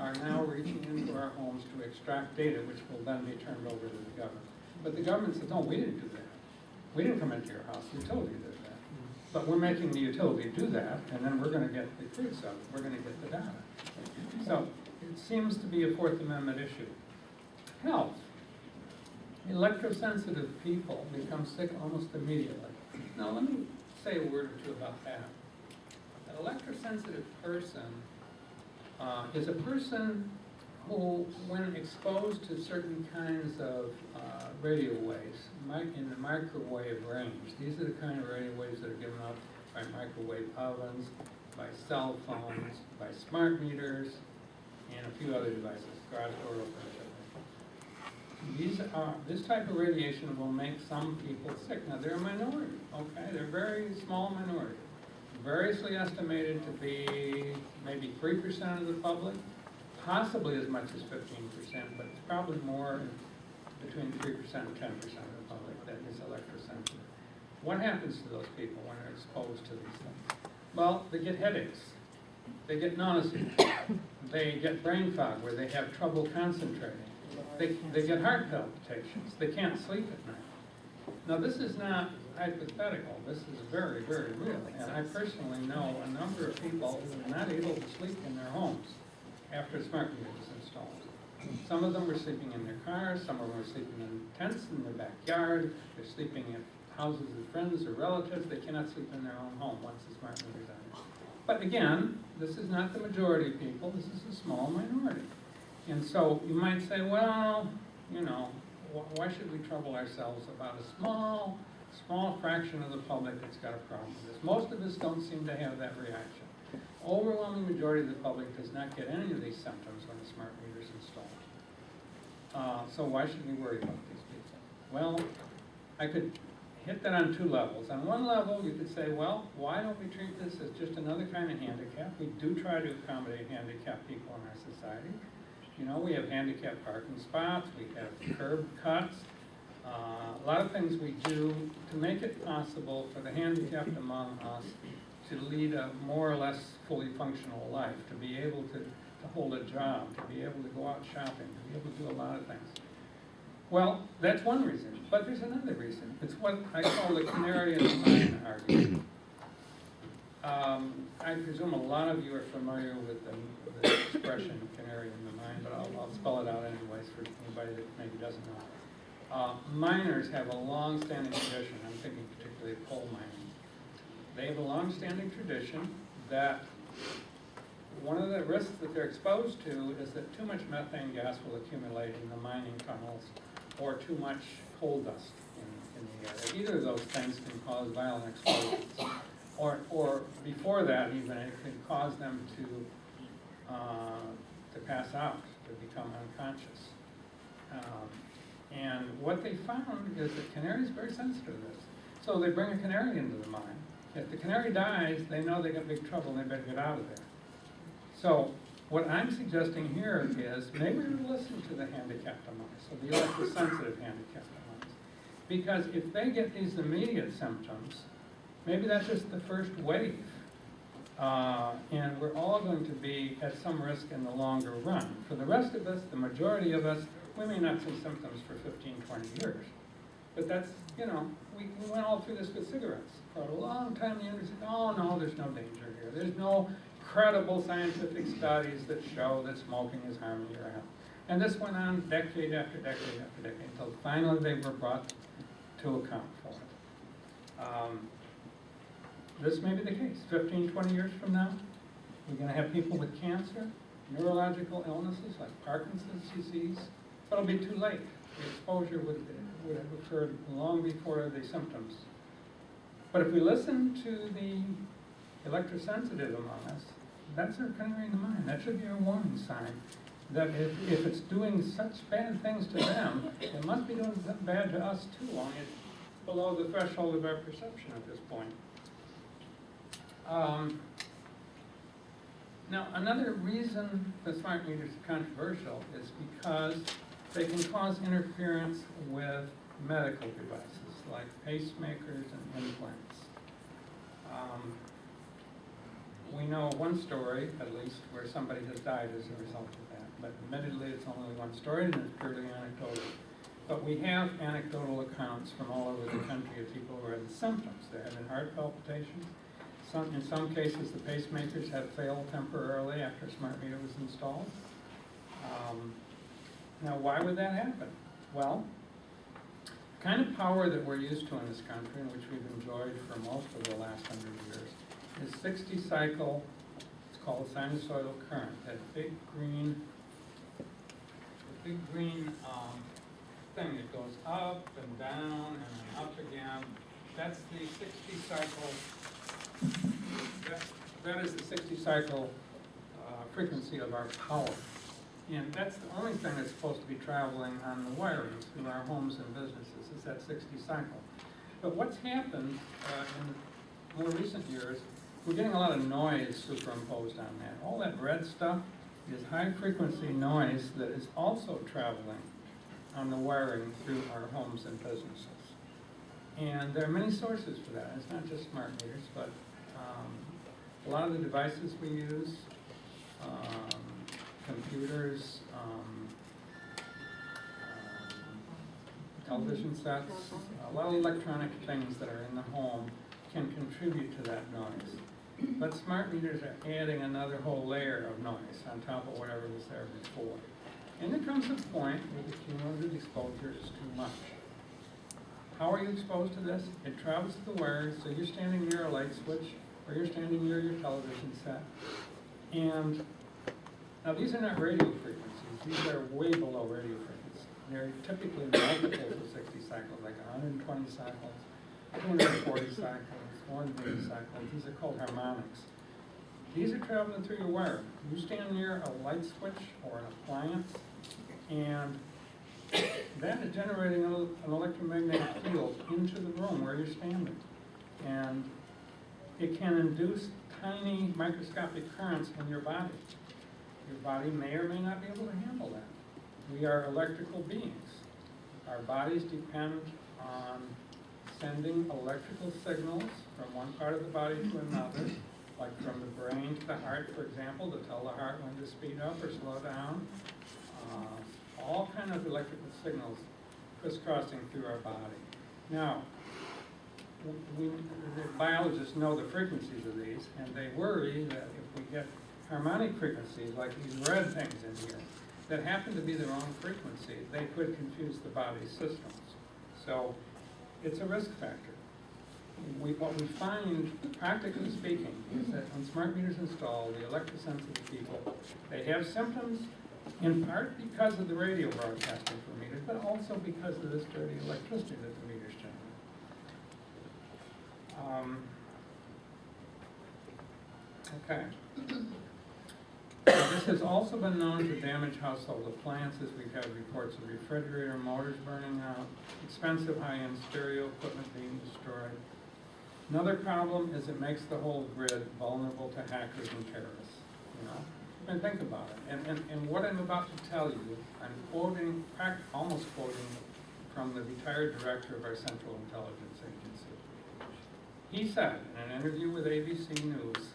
are now reaching into our homes to extract data, which will then be turned over to the government. But the government said, no, we didn't do that. We didn't come into your house, the utility did that. But we're making the utility do that, and then we're going to get the fruits of it. We're going to get the data. So it seems to be a Fourth Amendment issue. Health. Electrosensitive people become sick almost immediately. Now let me say a word or two about that. An electrosensitive person is a person who, when exposed to certain kinds of radio waves, in the microwave range, these are the kind of radio waves that are given out by microwave ovens, by cell phones, by smart meters, and a few other devices, garage door openers. This type of radiation will make some people sick. Now, they're a minority, okay? They're a very small minority. Variously estimated to be maybe 3% of the public, possibly as much as 15%, but it's probably more between 3% and 10% of the public that is electrosensitive. What happens to those people when they're exposed to these things? Well, they get headaches, they get nausea, they get brain fog where they have trouble concentrating, they get heart palpitations, they can't sleep at night. Now, this is not hypothetical, this is very, very real, and I personally know a number of people who are not able to sleep in their homes after smart meter was installed. Some of them were sleeping in their cars, some of them were sleeping in tents in their backyard, they're sleeping in houses of friends or relatives, they cannot sleep in their own home once the smart meter's on. But again, this is not the majority of people, this is a small minority. And so you might say, well, you know, why should we trouble ourselves about a small fraction of the public that's got a problem with this? Most of us don't seem to have that reaction. Overwhelming majority of the public does not get any of these symptoms when the smart meter is installed. So why should we worry about these people? Well, I could hit that on two levels. On one level, you could say, well, why don't we treat this as just another kind of handicap? We do try to accommodate handicapped people in our society. You know, we have handicapped parking spots, we have curb cuts, a lot of things we do to make it possible for the handicapped among us to lead a more or less fully functional life, to be able to hold a job, to be able to go out shopping, to be able to do a lot of things. Well, that's one reason, but there's another reason. It's what I call the canary in the mine argument. I presume a lot of you are familiar with the expression canary in the mine, but I'll spell it out anyways for anybody that maybe doesn't know. Miners have a long-standing tradition, I'm thinking particularly of coal mining. They have a long-standing tradition that one of the risks that they're exposed to is that too much methane gas will accumulate in the mining tunnels or too much coal dust in the area. Either of those things can cause violent explosions. Or before that even, it can cause them to pass out, to become unconscious. And what they found is that canaries are very sensitive to this. So they bring a canary into the mine. If the canary dies, they know they got big trouble and they better get out of there. So what I'm suggesting here is maybe we listen to the handicapped among us, so the electrosensitive handicapped among us. Because if they get these immediate symptoms, maybe that's just the first wave. And we're all going to be at some risk in the longer run. For the rest of us, the majority of us, we may not see symptoms for 15, 20 years. But that's, you know, we went all through this with cigarettes. For a long time, the industry said, oh no, there's no danger here. There's no credible scientific studies that show that smoking is harming your health. And this went on decade after decade after decade until finally they were brought to account for it. This may be the case. 15, 20 years from now, we're going to have people with cancer, neurological illnesses like Parkinson's disease, but it'll be too late. The exposure would have occurred long before the symptoms. But if we listen to the electrosensitive among us, that's our canary in the mine. That should be a warning sign that if it's doing such bad things to them, it must be doing bad to us too, only it's below the threshold of our perception at this point. Now, another reason the smart meters are controversial is because they can cause interference with medical devices like pacemakers and implants. We know one story, at least, where somebody has died as a result of that. But admittedly, it's only one story and it's purely anecdotal. But we have anecdotal accounts from all over the country of people who had symptoms. They're having heart palpitations. In some cases, the pacemakers have failed temporarily after a smart meter was installed. Now, why would that happen? Well, the kind of power that we're used to in this country, and which we've enjoyed for most of the last 100 years, is 60 cycle, it's called sinusoidal current. That big green thing that goes up and down and then up again. That's the 60 cycle, that is the 60 cycle frequency of our power. And that's the only thing that's supposed to be traveling on the wiring through our homes and businesses, is that 60 cycle. But what's happened in more recent years, we're getting a lot of noise superimposed on that. All that red stuff is high frequency noise that is also traveling on the wiring through our homes and businesses. And there are many sources for that. It's not just smart meters, but a lot of the devices we use, computers, television sets, a lot of electronic things that are in the home can contribute to that noise. But smart meters are adding another whole layer of noise on top of whatever was there before. And there comes a point where the cumulative exposure is too much. How are you exposed to this? It travels to the wires, so you're standing near a light switch, or you're standing near your television set. And now these are not radio frequencies, these are way below radio frequencies. They're typically multiples of 60 cycles, like 120 cycles, 240 cycles, 180 cycles. These are called harmonics. These are traveling through your wire. You stand near a light switch or an appliance, and that is generating an electromagnetic field into the room where you're standing. And it can induce tiny microscopic currents in your body. Your body may or may not be able to handle that. We are electrical beings. Our bodies depend on sending electrical signals from one part of the body to another, like from the brain to the heart, for example, to tell the heart when to speed up or slow down. All kind of electrical signals crisscrossing through our body. Now, the biologists know the frequencies of these, and they worry that if we get harmonic frequencies, like these red things in here, that happen to be the wrong frequency, they could confuse the body's systems. So it's a risk factor. What we find, practically speaking, is that when smart meters install, the electrosensitive people, they have symptoms in part because of the radio broadcasting from meters, but also because of this dirty electricity that the meters generate. Okay. This has also been known to damage household appliances. We've had reports of refrigerator motors burning out, expensive high-end stereo equipment being destroyed. Another problem is it makes the whole grid vulnerable to hackers and terrorists. You know, and think about it. And what I'm about to tell you, I'm quoting, almost quoting from the retired director of our Central Intelligence Agency. He said in an interview with ABC News,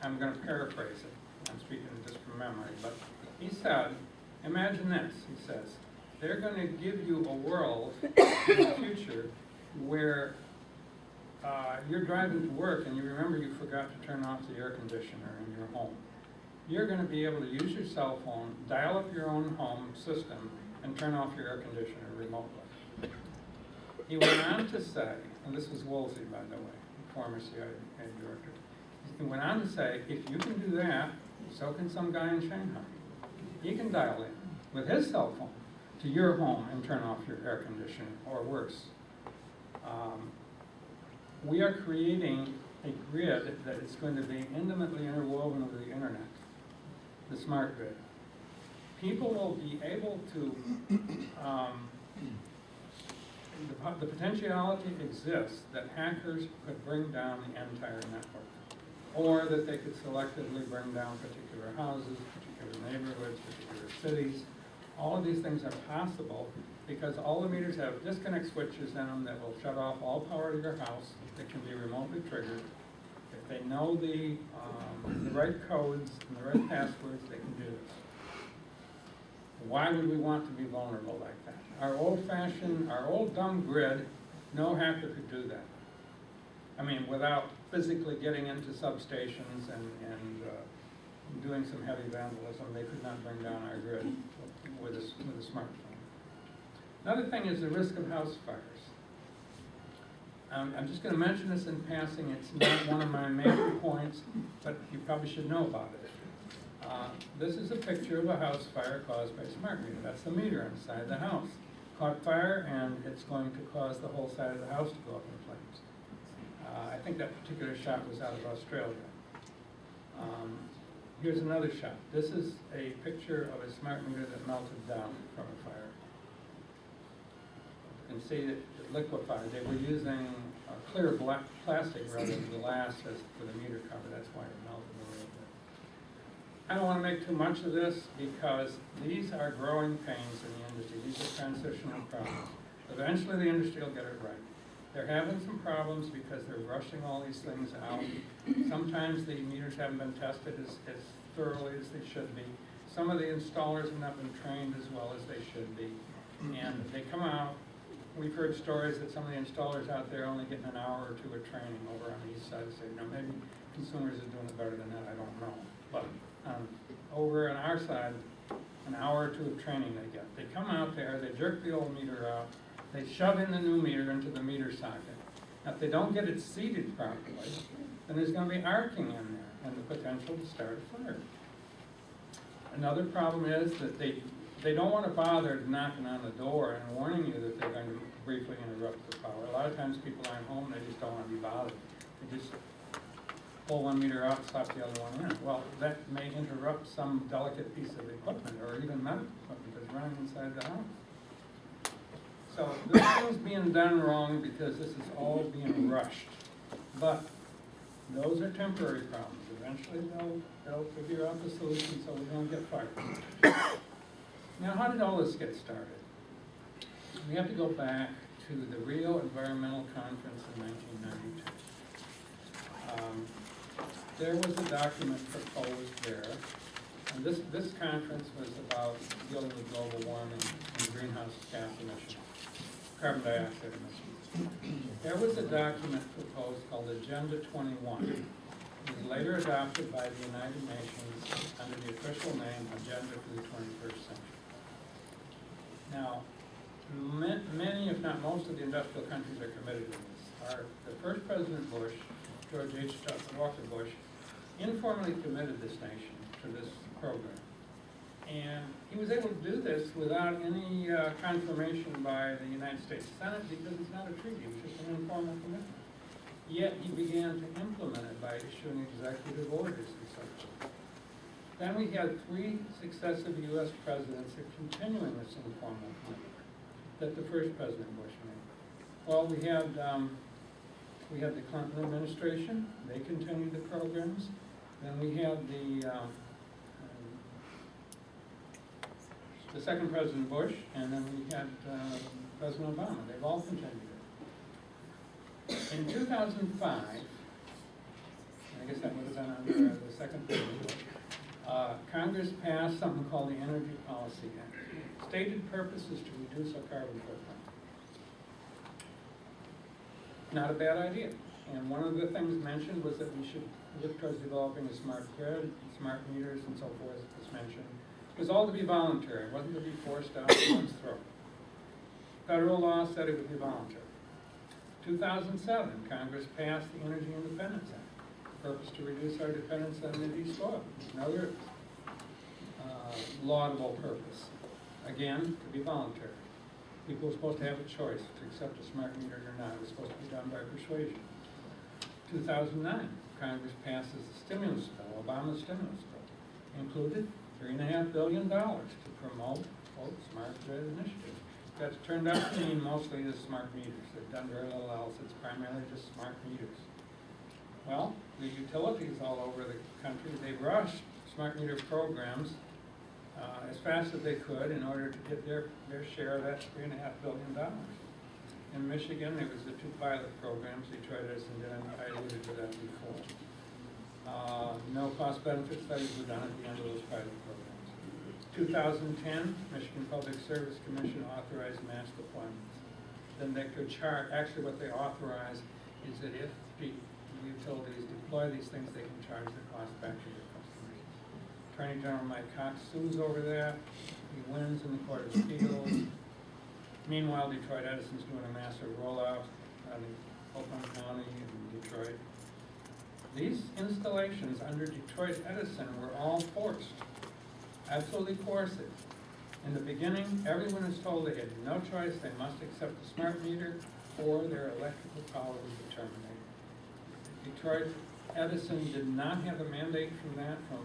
I'm going to paraphrase it, I'm speaking just from memory, but he said, imagine this, he says, they're going to give you a world in the future where you're driving to work and you remember you forgot to turn off the air conditioner in your home. You're going to be able to use your cell phone, dial up your own home system, and turn off your air conditioner remotely. He went on to say, and this was Woolsey, by the way, the former CIA director, he went on to say, if you can do that, so can some guy in Shanghai. He can dial in with his cell phone to your home and turn off your air conditioner, or worse. We are creating a grid that is going to be intimately interwoven with the internet, the smart grid. People will be able to, the potentiality exists that hackers could bring down the entire network, or that they could selectively bring down particular houses, particular neighborhoods, particular cities. All of these things are possible because all the meters have disconnect switches in them that will shut off all power to your house. That can be remotely triggered. they know the right codes and the right passwords, they can do this. Why would we want to be vulnerable like that? Our old dumb grid, no hacker could do that. I mean, without physically getting into substations and doing some heavy vandalism, they could not bring down our grid with a smartphone. Another thing is the risk of house fires. I'm just going to mention this in passing. It's not one of my major points, but you probably should know about it. This is a picture of a house fire caused by a smart meter. That's the meter inside the house. Caught fire, and it's going to cause the whole side of the house to go up in flames. I think that particular shot was out of Australia. Here's another shot. This is a picture of a smart meter that melted down from a fire. You can see that it liquefied. They were using clear black plastic rather than glass for the meter cover. That's why it melted a little bit. I don't want to make too much of this because these are growing pains in the industry. These are transitional problems. Eventually the industry will get it right. They're having some problems because they're rushing all these things out. Sometimes the meters haven't been tested as thoroughly as they should be. Some of the installers have not been trained as well as they should be. And they come out. We've heard stories that some of the installers out there are only getting an hour or two of training over on the east side. Say, maybe consumers are doing it better than that, I don't know. But over on our side, an hour or two of training they get. They come out there, they jerk the old meter out, they shove in the new meter into the meter socket. Now, if they don't get it seated properly, then there's going to be arcing in there and the potential to start a fire. Another problem is that they don't want to bother knocking on the door and warning you that they're going to briefly interrupt the power. A lot of times people aren't home, they just don't want to be bothered. They just pull one meter out, slap the other one in. Well, that may interrupt some delicate piece of equipment or even medical equipment that's running inside the house. So this thing's being done wrong because this is all being rushed. But those are temporary problems. Eventually they'll figure out the solution so we don't get fired. Now, how did all this get started? We have to go back to the Rio Environmental Conference in 1992. There was a document proposed there, and this conference was about dealing with global warming and greenhouse gas emissions, carbon dioxide emissions. There was a document proposed called Agenda 21. It was later adopted by the United Nations under the official name Agenda for the 21st Century. Now, many, if not most, of the industrial countries are committed to this. The first President Bush, George H. Walker Bush, informally committed this nation to this program. And he was able to do this without any confirmation by the United States Senate because it's not a treaty, it's just an informal commitment. Yet he began to implement it by issuing executive orders and such. Then we had 3 successive U.S. presidents that continuing this informal commitment that the first President Bush made. Well, we had the Clinton administration; they continued the programs. Then we had the second President Bush, and then we had President Obama. They've all continued it. In 2005, I guess that would have been under the second President Bush, Congress passed something called the Energy Policy Act. Stated purpose is to reduce our carbon footprint. Not a bad idea. And one of the things mentioned was that we should look towards developing a smart grid, smart meters, and so forth, as mentioned. It was all to be voluntary. It wasn't to be forced down one's throat. Federal law said it would be voluntary. 2007, Congress passed the Energy Independence Act. Purpose to reduce our dependence on Mideast oil. Another laudable purpose. Again, to be voluntary. People were supposed to have a choice to accept a smart meter or not. It was supposed to be done by persuasion. 2009, Congress passes the stimulus bill, Obama's stimulus bill. Included $3.5 billion to promote, quote, smart grid initiatives. That's turned out to mean mostly the smart meters. They've done very little else. It's primarily just smart meters. Well, the utilities all over the country, they rushed smart meter programs as fast as they could in order to get their share of that $3.5 billion. In Michigan, there was the 2 pilot programs, Detroit and I alluded to that before. No cost benefit studies were done at the end of those pilot programs. 2010, Michigan Public Service Commission authorized mass deployments. Then they could charge, actually what they authorize is that if the utilities deploy these things, they can charge the cost back to their customers. Attorney General Mike Cox sues over that. He wins in the Court of Appeals. Meanwhile, Detroit Edison's doing a massive rollout in Oakland County and Detroit. These installations under Detroit Edison were all forced, absolutely coercive. In the beginning, everyone is told they had no choice, they must accept the smart meter or their electrical power would be terminated. Detroit Edison did not have a mandate from that from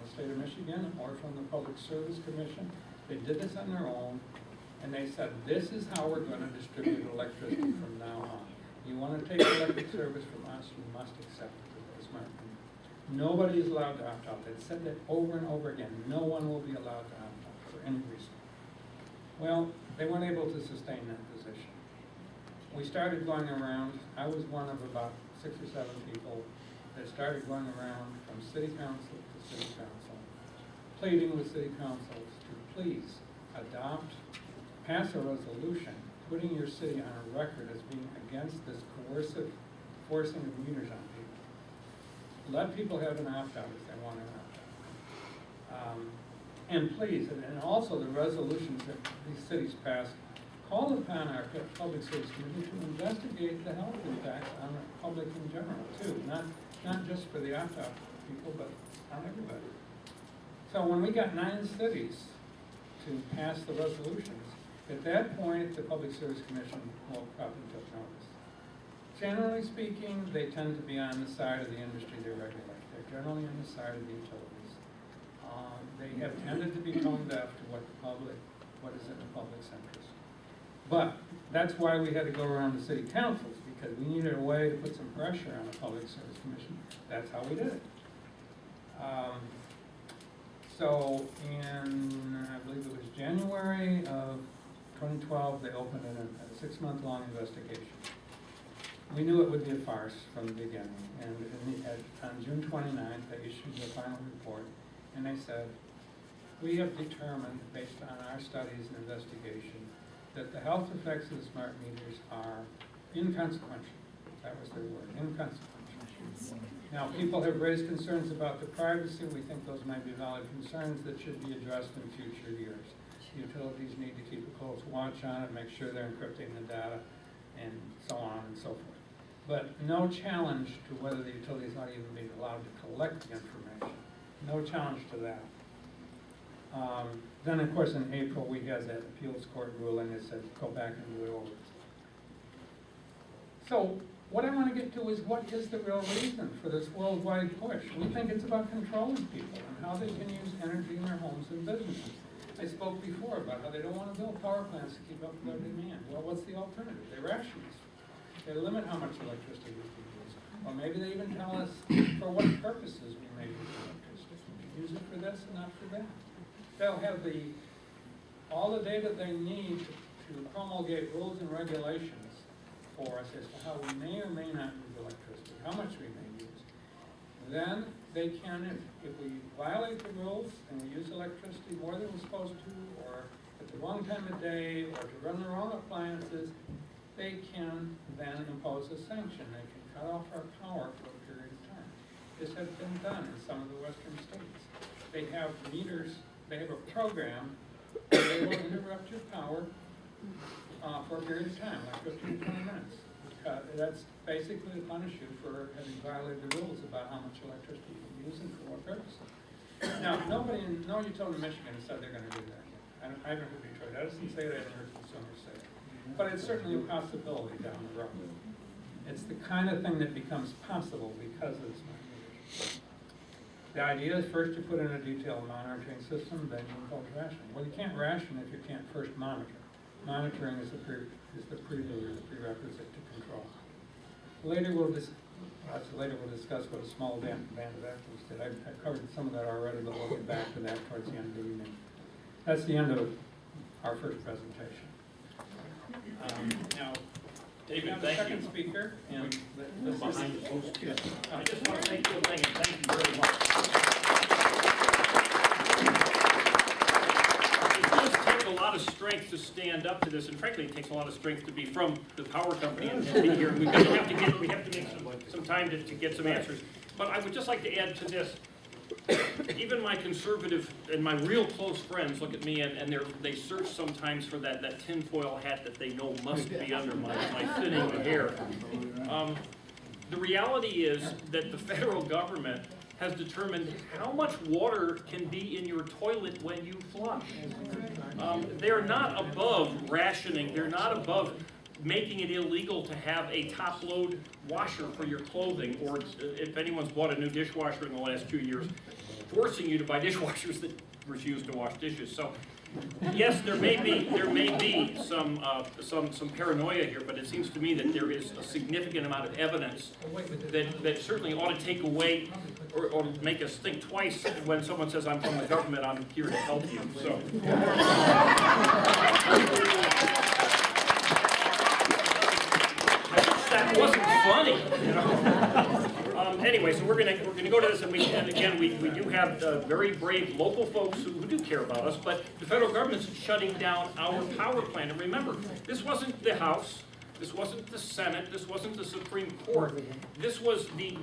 the state of Michigan or from the Public Service Commission. They did this on their own, and they said, this is how we're going to distribute electricity from now on. You want to take electric service from us, you must accept it as a smart meter. Nobody is allowed to opt out. They've said that over and over again. No one will be allowed to opt out for any reason. Well, they weren't able to sustain that position. We started going around. I was one of about 6 or 7 people that started going around from city council to city council, pleading with city councils to please adopt, pass a resolution, putting your city on a record as being against this coercive forcing of meters on people. Let people have an opt-out if they want an opt-out. And please, and also the resolutions that these cities passed, call upon our Public Service Committee to investigate the health impacts on the public in general too, not just for the opt-out people, but on everybody. So when we got 9 cities to pass the resolutions, at that point, the Public Service Commission will probably took notice. Generally speaking, they tend to be on the side of the industry they regulate. They're generally on the side of the utilities. They have tended to be tone deaf to what is in the public's interest. But that's why we had to go around the city councils, because we needed a way to put some pressure on the Public Service Commission. That's how we did it. So in, I believe it was January of 2012, they opened a 6-month-long investigation. We knew it would be a farce from the beginning, and on June 29th, they issued their final report, and they said, we have determined, based on our studies and investigation, that the health effects of the smart meters are inconsequential. That was their word, inconsequential. Now, people have raised concerns about the privacy. We think those might be valid concerns that should be addressed in future years. Utilities need to keep a close watch on it, make sure they're encrypting the data, and so on and so forth. But no challenge to whether the utilities ought to even be allowed to collect the information. No challenge to that. Then, of course, in April, we had that appeals court ruling that said go back and do it over. So what I want to get to is what is the real reason for this worldwide push? We think it's about controlling people and how they can use energy in their homes and businesses. I spoke before about how they don't want to build power plants to keep up with their demand. Well, what's the alternative? They rationalize. They limit how much electricity we can use. Or maybe they even tell us for what purposes we may use electricity. Use it for this and not for that. They'll have all the data they need to promulgate rules and regulations for us as to how we may or may not use electricity, how much we may use. Then they can, if we violate the rules and we use electricity more than we're supposed to, or at the wrong time of day, or to run the wrong appliances, they can then impose a sanction. They can cut off our power for a period of time. This has been done in some of the western states. They have meters, they have a program where they will interrupt your power for a period of time, like 15 to 20 minutes. That's basically to punish you for having violated the rules about how much electricity you can use and for what purpose. Now, no utility in Michigan has said they're going to do that yet. I haven't heard Detroit Edison say it, I haven't heard consumers say it. But it's certainly a possibility down the road. It's the kind of thing that becomes possible because of smart meters. The idea is first you put in a detailed monitoring system, then you impose rationing. Well, you can't ration if you can't first monitor. Monitoring is the prelude, the prerequisite to control. Later we'll discuss what a small band of actors did. I've covered some of that already, but we'll get back to that towards the end of the evening. That's the end of our first presentation. Now, David, have a thank second you. speaker, and This is behind the post. I just want to thank you and thank you very much. It does take a lot of strength to stand up to this, and frankly, it takes a lot of strength to be from the power company and be here. We have to make some time to get some answers. But I would just like to add to this. Even my conservative and my real close friends look at me and they search sometimes for that tinfoil hat that they know must be under my thinning hair. The reality is that the federal government has determined how much water can be in your toilet when you flush. They're not above rationing, they're not above making it illegal to have a top-load washer for your clothing, or if anyone's bought a new dishwasher in the last 2 years, forcing you to buy dishwashers that refuse to wash dishes. So, yes, there may be some paranoia here, but it seems to me that there is a significant amount of evidence that certainly ought to take away or make us think twice when someone says, I'm from the government, I'm here to help you. So. That wasn't funny, you know. Anyway, so we're gonna go to this, and again we do have very brave local folks who do care about us, but the federal government's shutting down our power plant. And remember, this wasn't the House, this wasn't the Senate, this wasn't the Supreme Court. This was the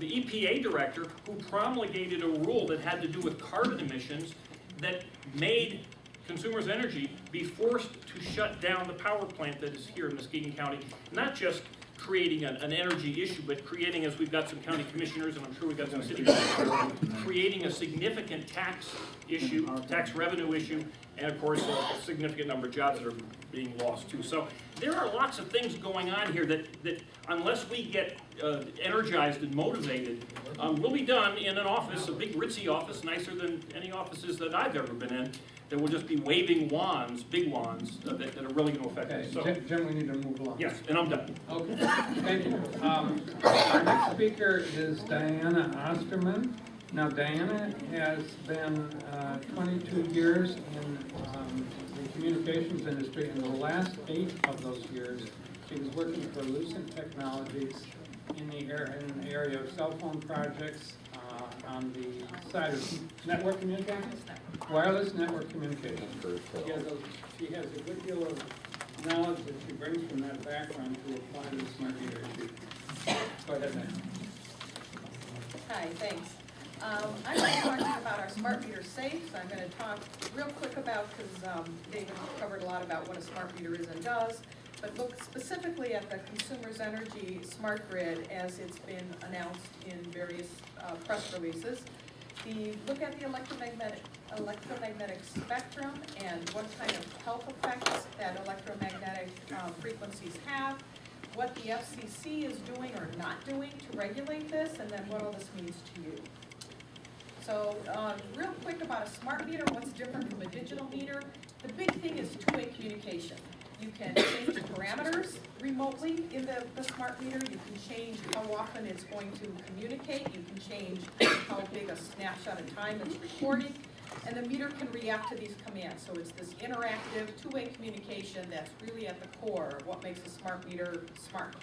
EPA director who promulgated a rule that had to do with carbon emissions that made Consumers Energy be forced to shut down the power plant that is here in Muskegon County, not just creating an energy issue, but creating, as we've got some county commissioners, and I'm sure we've got some city commissioners, creating a significant tax issue, tax revenue issue, and of course a significant number of jobs that are being lost too. So there are lots of things going on here that unless we get energized and motivated, we'll be done in an office, a big ritzy office, nicer than any offices that I've ever been in, that will just be waving wands, big wands, that are really going to affect us. So, Jim, we need to move along. yes, and I'm done. Okay, thank you. Our next speaker is Diana Osterman. Now, Diana has been 22 years in the communications industry. In the last 8 of those years, she was working for Lucent Technologies in the area of cell phone projects on the side of network communication, wireless network communication. She has a good deal of knowledge that she brings from that background to apply to the smart meter issue. Go ahead, Diana. Hi, thanks. I'm going to talk to you about our smart meter safe. So I'm going to talk real quick about, because David covered a lot about what a smart meter is and does, but look specifically at the Consumers Energy Smart Grid as it's been announced in various press releases. Look at the electromagnetic spectrum and what kind of health effects that electromagnetic frequencies have, what the FCC is doing or not doing to regulate this, and then what all this means to you. So real quick about a smart meter, what's different from a digital meter. The big thing is two-way communication. You can change parameters remotely in the smart meter. You can change how often it's going to communicate. You can change how big a snapshot of time it's recording. And the meter can react to these commands. So it's this interactive two-way communication that's really at the core of what makes a smart meter smart.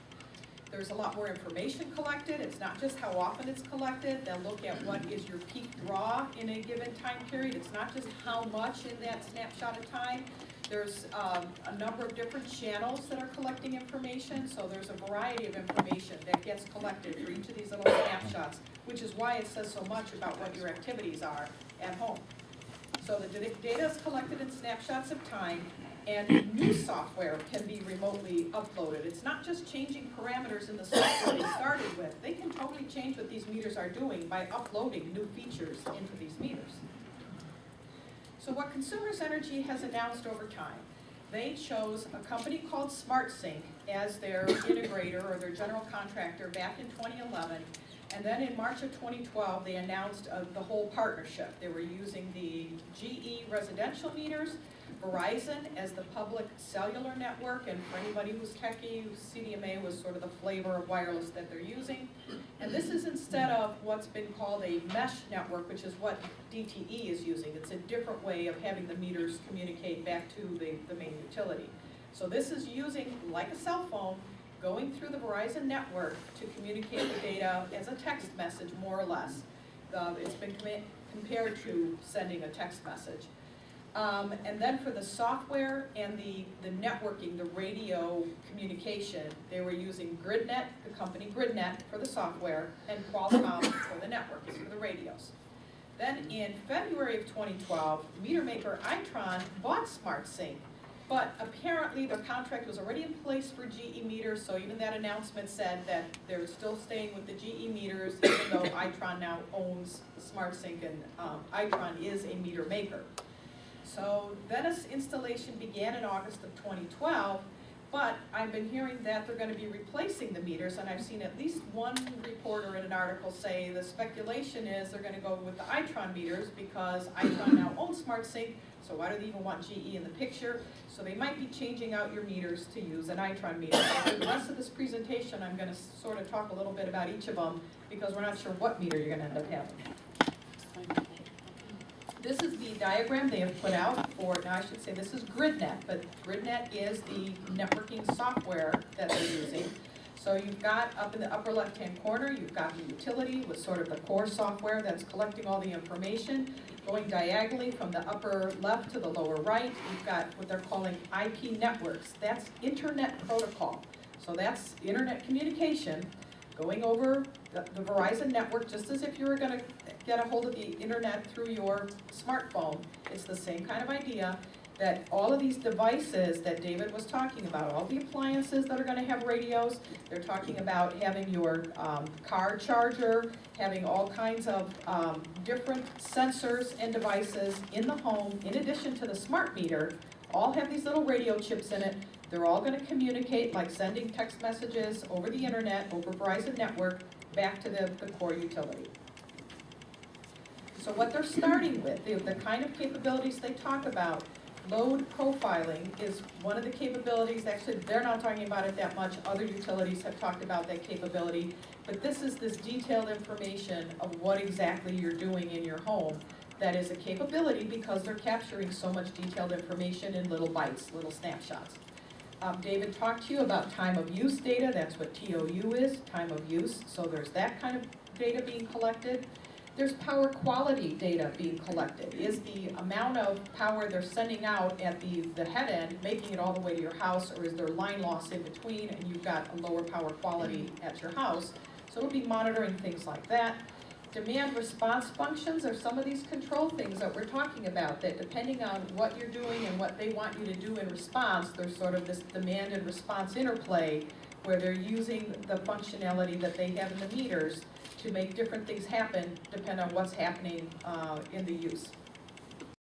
There's a lot more information collected. It's not just how often it's collected. They'll look at what is your peak draw in a given time period. It's not just how much in that snapshot of time. There's a number of different channels that are collecting information, so there's a variety of information that gets collected for each of these little snapshots, which is why it says so much about what your activities are at home. So the data is collected in snapshots of time, and new software can be remotely uploaded. It's not just changing parameters in the software they started with. They can totally change what these meters are doing by uploading new features into these meters. So what Consumers Energy has announced over time, they chose a company called SmartSync as their integrator or their general contractor back in 2011. And then in March of 2012, they announced the whole partnership. They were using the GE residential meters, Verizon as the public cellular network, and for anybody who's techie, CDMA was sort of the flavor of wireless that they're using. And this is instead of what's been called a mesh network, which is what DTE is using. It's a different way of having the meters communicate back to the main utility. So this is using, like a cell phone, going through the Verizon network to communicate the data as a text message, more or less. It's been compared to sending a text message. And then for the software and the networking, the radio communication, they were using GridNet, the company GridNet for the software, and Qualcomm for the networking, for the radios. Then in February of 2012, meter maker Itron bought SmartSync, but apparently their contract was already in place for GE meters, so even that announcement said that they're still staying with the GE meters, even though Itron now owns SmartSync and Itron is a meter maker. So then this installation began in August of 2012, but I've been hearing that they're going to be replacing the meters, and I've seen at least one reporter in an article say the speculation is they're going to go with the Itron meters because Itron now owns SmartSync, so why do they even want GE in the picture? So they might be changing out your meters to use an Itron meter. For the rest of this presentation, I'm going to sort of talk a little bit about each of them because we're not sure what meter you're going to end up having. This is the diagram they have put out for, now I should say this is GridNet, but GridNet is the networking software that they're using. So you've got up in the upper left-hand corner, you've got the utility with sort of the core software that's collecting all the information. Going diagonally from the upper left to the lower right, you've got what they're calling IP networks. That's internet protocol. So that's internet communication going over the Verizon network, just as if you were going to get a hold of the internet through your smartphone. It's the same kind of idea that all of these devices that David was talking about, all the appliances that are going to have radios, they're talking about having your car charger, having all kinds of different sensors and devices in the home, in addition to the smart meter, all have these little radio chips in it. They're all going to communicate, like sending text messages over the internet, over Verizon network, back to the core utility. So what they're starting with, the kind of capabilities they talk about, load profiling is one of the capabilities. Actually, they're not talking about it that much. Other utilities have talked about that capability. But this is this detailed information of what exactly you're doing in your home. That is a capability because they're capturing so much detailed information in little bytes, little snapshots. David talked to you about time of use data. That's what TOU is, time of use. So there's that kind of data being collected. There's power quality data being collected. Is the amount of power they're sending out at the head end making it all the way to your house, or is there line loss in between and you've got a lower power quality at your house? So it'll be monitoring things like that. Demand response functions are some of these control things that we're talking about, that depending on what you're doing and what they want you to do in response, there's sort of this demand and response interplay where they're using the functionality that they have in the meters to make different things happen depending on what's happening in the use.